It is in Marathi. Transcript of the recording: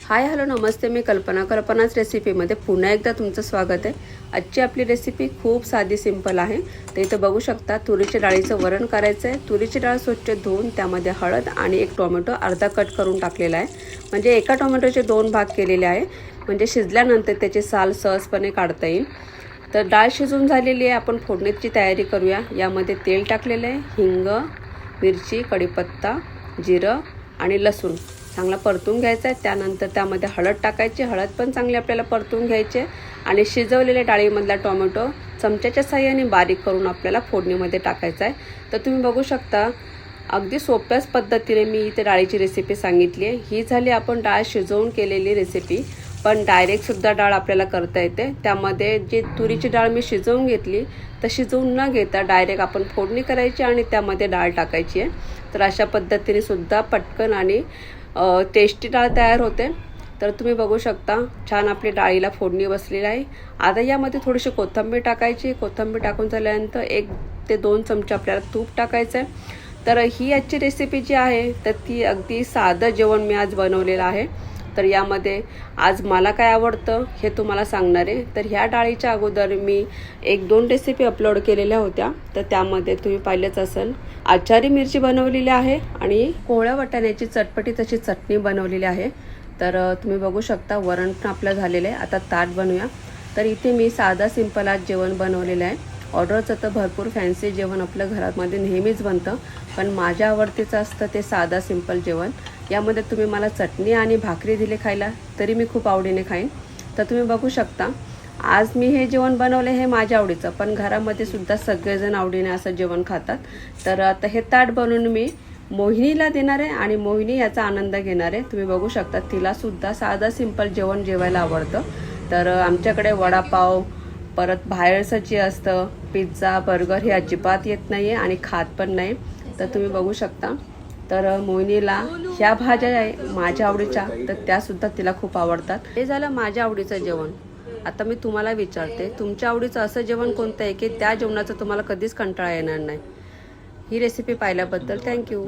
हाय हॅलो नमस्ते, मी कल्पनाच रेसिपीमध्ये पुन्हा एकदा तुमचं स्वागत आहे। आजची आपली रेसिपी खूप साधी सिंपल आहे। तर इथं बघू शकता तुरीच्या डाळीचं वरण करायचं आहे। तुरीची डाळ स्वच्छ धुवून त्यामध्ये हळद आणि एक टोमॅटो अर्धा कट करून टाकलेला आहे। म्हणजे एका टोमॅटोचे 2 भाग केलेले आहे, म्हणजे शिजल्यानंतर त्याची साल सहजपणे काढता येईल। तर डाळ शिजून झालेली आहे, आपण फोडणीची तयारी करूया। यामध्ये तेल टाकलेलं आहे, हिंग, मिरची, कढीपत्ता, जिरं आणि लसूण चांगला परतून घ्यायचा आहे। त्यानंतर त्यामध्ये हळद टाकायची, हळद पण चांगली आपल्याला परतून घ्यायची आणि शिजवलेल्या डाळीमधला टोमॅटो चमच्याच्या साहाय्याने बारीक करून आपल्याला फोडणीमध्ये टाकायचा आहे। तर तुम्ही बघू शकता अगदी सोप्याच पद्धतीने मी इथे डाळीची रेसिपी सांगितली आहे। ही झाली आपण डाळ शिजवून केलेली रेसिपी, पण डायरेक्ट सुद्धा डाळ आपल्याला करता येते। त्यामध्ये जी तुरीची डाळ मी शिजवून घेतली तर शिजवून न घेता डायरेक्ट आपण फोडणी करायची आणि त्यामध्ये डाळ टाकायची आहे। तर अशा पद्धतीने सुद्धा पटकन आणि टेस्टी डाळ तयार होते। तर तुम्ही बघू शकता छान आपली डाळीला फोडणी बसलेली आहे। आता यामध्ये थोडीशी कोथिंबीर टाकायची, कोथिंबीर टाकून झाल्यानंतर 1 ते 2 चमचे आपल्याला तूप टाकायचं आहे। तर ही आजची रेसिपी जी आहे तर ती अगदी साधं जेवण मी आज बनवलेलं आहे। तर यामध्ये आज मला काय आवडतं हे तुम्हाला सांगणार आहे। तर ह्या डाळीच्या अगोदर मी 1-2 रेसिपी अपलोड केलेल्या होत्या, तर त्यामध्ये तुम्ही पाहिलंच असेल आचारी मिरची बनवलेली आहे आणि कोवळ्या वाटाण्याची चटपटीत अशी चटणी बनवलेली आहे। तर तुम्ही बघू शकता वरण पण आपलं झालेलं आहे। आता ताट बनवूया। तर इथे मी साधा सिंपल आज जेवण बनवलेलं आहे। ऑर्डरचं तर भरपूर फॅन्सी जेवण आपल्या घरामध्ये नेहमीच बनतं, पण माझ्या आवडतीचं असतं ते साधा सिंपल जेवण। यामध्ये तुम्ही मला चटणी आणि भाकरी दिले खायला तरी मी खूप आवडीने खाईन। तर तुम्ही बघू शकता आज मी हे जेवण बनवले हे माझ्या आवडीचं, पण घरामध्ये सुद्धा सगळेजण आवडीने असं जेवण खातात। तर आता हे ताट बनवून मी मोहिनीला देणार आहे आणि मोहिनी याचा आनंद घेणार आहे। तुम्ही बघू शकता तिला सुद्धा साधा सिंपल जेवण जेवायला आवडतं। तर आमच्याकडे वडापाव परत बाहेरचं जे असतं पिझ्झा बर्गर हे अजिबात येत नाही आहे आणि खात पण नाही। तर तुम्ही बघू शकता तर मोहिनीला ह्या भाज्या आहे माझ्या आवडीच्या, तर त्यासुद्धा तिला खूप आवडतात। हे झालं माझ्या आवडीचं जेवण। आता मी तुम्हाला विचारते तुमच्या आवडीचं असं जेवण कोणतं आहे की त्या जेवणाचं तुम्हाला कधीच कंटाळा येणार नाही। ही रेसिपी पाहिल्याबद्दल थँक्यू।